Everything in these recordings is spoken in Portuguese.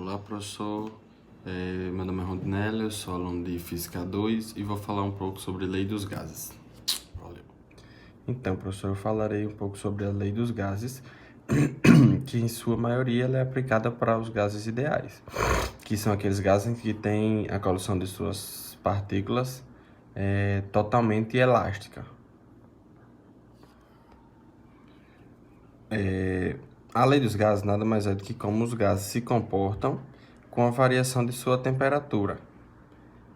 Olá, professor. Meu nome é Rondinelli, eu sou aluno de Física 2 e vou falar um pouco sobre a Lei dos Gases. Valeu. Então, professor, eu falarei um pouco sobre a Lei dos Gases, que em sua maioria ela é aplicada para os gases ideais, que são aqueles gases que têm a coligação de suas partículas totalmente elástica. A lei dos gases nada mais é do que como os gases se comportam com a variação de sua temperatura,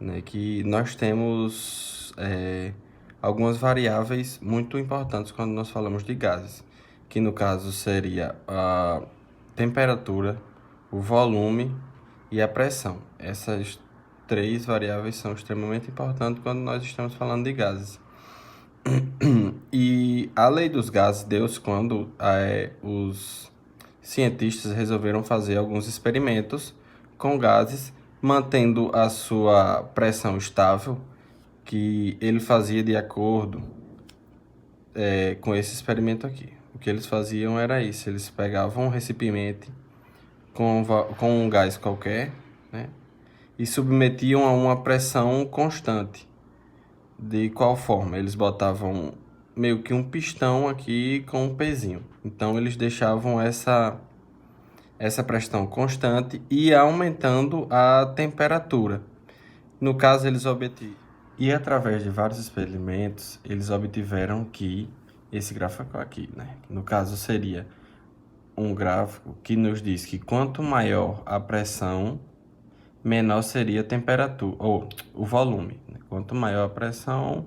né? Que nós temos algumas variáveis muito importantes quando nós falamos de gases, que no caso seria a temperatura, o volume e a pressão. Essas três variáveis são extremamente importantes quando nós estamos falando de gases. E a lei dos gases deu-se quando os cientistas resolveram fazer alguns experimentos com gases, mantendo a sua pressão estável, que ele fazia de acordo com esse experimento aqui. O que eles faziam era isso: eles pegavam um recipiente com um gás qualquer, né, e submetiam a uma pressão constante. De qual forma? Eles botavam meio que um pistão aqui com um pezinho. Então, eles deixavam essa pressão constante e ia aumentando a temperatura. No caso, eles obtiveram. E através de vários experimentos, eles obtiveram que esse gráfico aqui, né? No caso, seria um gráfico que nos diz que quanto maior a pressão, menor seria a temperatura, ou o volume. Quanto maior a pressão,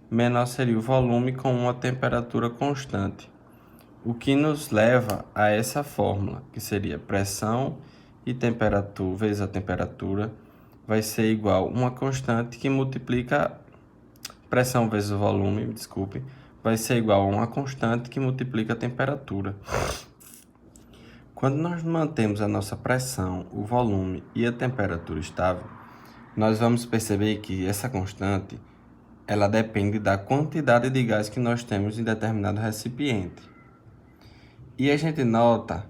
menor seria o volume com uma temperatura constante. O que nos leva a essa fórmula, que seria pressão e temperatura vezes a temperatura, vai ser igual a uma constante que multiplica pressão vezes o volume, desculpe, vai ser igual a uma constante que multiplica a temperatura. Quando nós mantemos a nossa pressão, o volume e a temperatura estável, nós vamos perceber que essa constante ela depende da quantidade de gás que nós temos em determinado recipiente. E a gente nota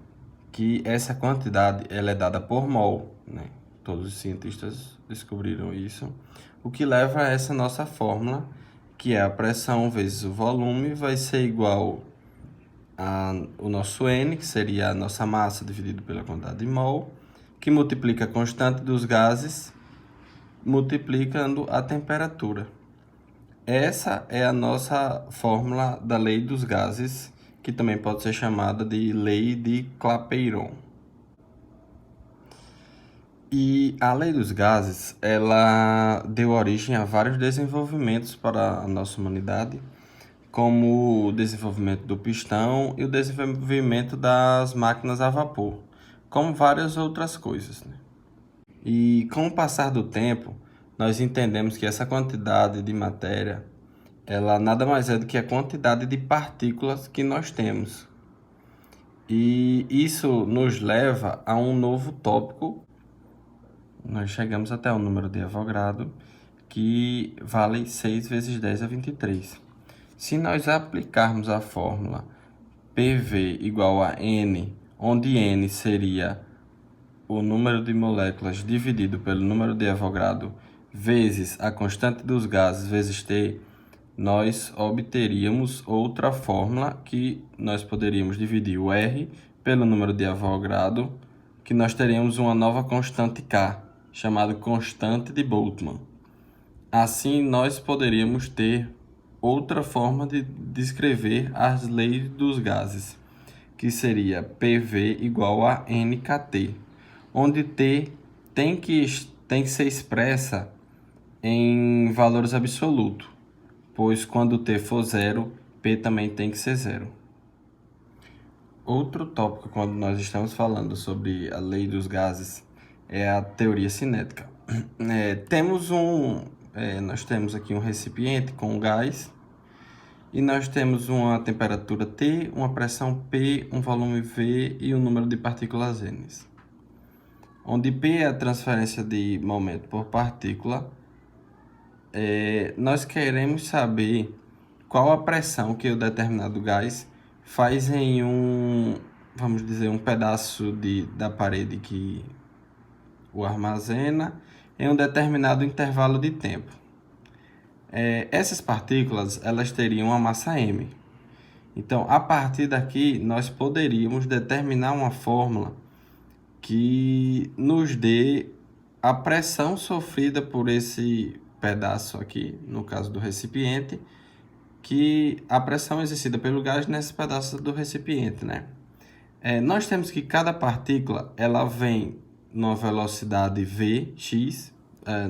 que essa quantidade ela é dada por mol, né? Todos os cientistas descobriram isso, o que leva a essa nossa fórmula, que é a pressão vezes o volume, vai ser igual o nosso N, que seria a nossa massa dividido pela quantidade de mol, que multiplica a constante dos gases, multiplicando a temperatura. Essa é a nossa fórmula da lei dos gases, que também pode ser chamada de lei de Clapeyron. E a lei dos gases, ela deu origem a vários desenvolvimentos para a nossa humanidade, como o desenvolvimento do pistão e o desenvolvimento das máquinas a vapor, como várias outras coisas, né? E com o passar do tempo, nós entendemos que essa quantidade de matéria, ela nada mais é do que a quantidade de partículas que nós temos. E isso nos leva a um novo tópico. Nós chegamos até o número de Avogadro, que vale 6 vezes 10 a 23. Se nós aplicarmos a fórmula PV igual a N, onde N seria o número de moléculas dividido pelo número de Avogadro vezes a constante dos gases vezes T, nós obteríamos outra fórmula que nós poderíamos dividir o R pelo número de Avogadro, que nós teríamos uma nova constante K, chamada constante de Boltzmann. Assim, nós poderíamos ter outra forma de descrever as leis dos gases, que seria PV igual a NKT, onde T tem que ser expressa em valores absolutos, pois quando T for zero, P também tem que ser zero. Outro tópico quando nós estamos falando sobre a lei dos gases é a teoria cinética. Nós temos aqui um recipiente com gás e nós temos uma temperatura T, uma pressão P, um volume V e um número de partículas N. Onde P é a transferência de momento por partícula, nós queremos saber qual a pressão que o determinado gás faz em vamos dizer, um pedaço da parede que o armazena em um determinado intervalo de tempo. Essas partículas, elas teriam uma massa m. Então, a partir daqui, nós poderíamos determinar uma fórmula que nos dê a pressão sofrida por esse pedaço aqui, no caso do recipiente, que a pressão exercida pelo gás nesse pedaço do recipiente, né? Nós temos que cada partícula, ela vem numa velocidade v, x,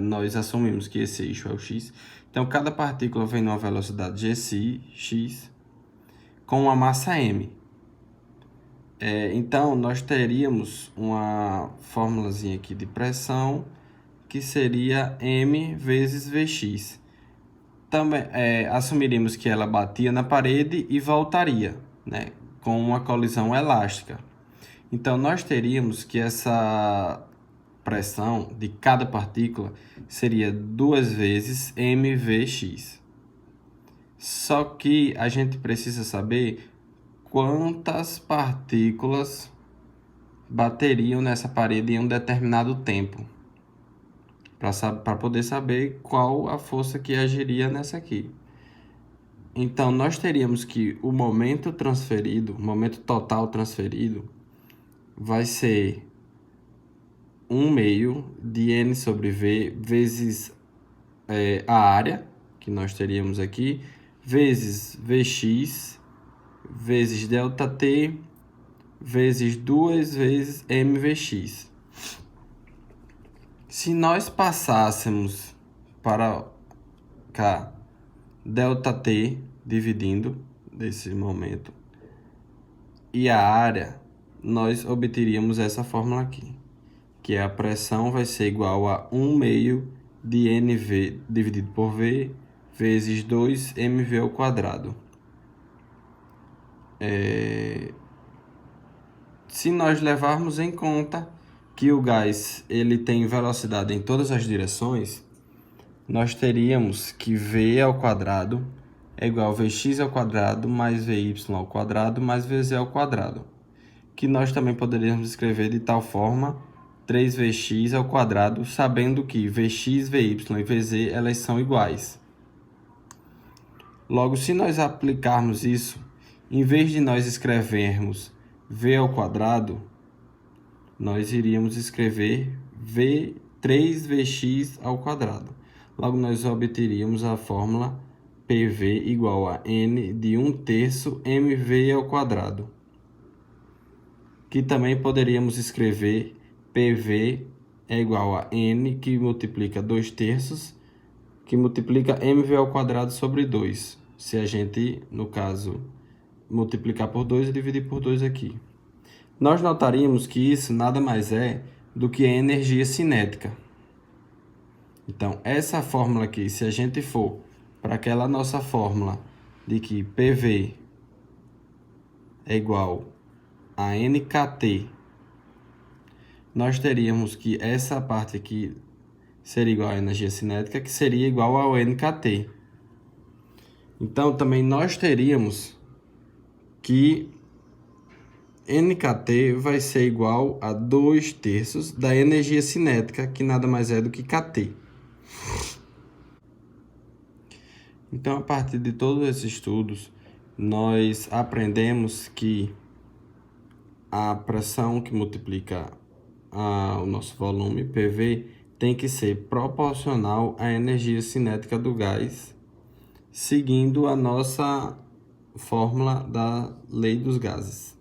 nós assumimos que esse eixo é o x, então cada partícula vem numa velocidade gc, x, com uma massa m. Então, nós teríamos uma formulazinha aqui de pressão, que seria m vezes vx. Também assumiríamos que ela batia na parede e voltaria, né, com uma colisão elástica. Então, nós teríamos que essa pressão de cada partícula seria 2 vezes mvx. Só que a gente precisa saber quantas partículas bateriam nessa parede em um determinado tempo, para poder saber qual a força que agiria nessa aqui. Então, nós teríamos que o momento total transferido, vai ser 1/2 de N sobre V vezes a área, que nós teríamos aqui, vezes Vx, vezes ΔT, vezes 2 vezes mvx. Se nós passássemos para cá, ΔT dividindo desse momento, e a área, nós obteríamos essa fórmula aqui, que a pressão vai ser igual a 1/2 de NV dividido por V vezes 2mv ao quadrado. Se nós levarmos em conta que o gás ele tem velocidade em todas as direções, nós teríamos que V ao quadrado é igual a Vx ao quadrado mais Vy ao quadrado mais Vz ao quadrado, que nós também poderíamos escrever de tal forma 3Vx ao quadrado, sabendo que Vx, Vy e Vz elas são iguais. Logo, se nós aplicarmos isso, em vez de nós escrevermos V ao quadrado, nós iríamos escrever 3Vx ao quadrado. Logo, nós obteríamos a fórmula PV igual a N de 1/3 mv ao quadrado, que também poderíamos escrever PV é igual a N, que multiplica 2/3, que multiplica mv ao quadrado sobre 2. Se a gente, no caso, multiplicar por 2 e dividir por 2 aqui. Nós notaríamos que isso nada mais é do que a energia cinética. Então, essa fórmula aqui, se a gente for para aquela nossa fórmula de que PV é igual a NKT, nós teríamos que essa parte aqui seria igual à energia cinética, que seria igual ao NKT. Então, também nós teríamos que NKT vai ser igual a 2/3 da energia cinética, que nada mais é do que KT. Então, a partir de todos esses estudos, nós aprendemos que a pressão que multiplica o nosso volume, PV, tem que ser proporcional à energia cinética do gás, seguindo a nossa fórmula da lei dos gases.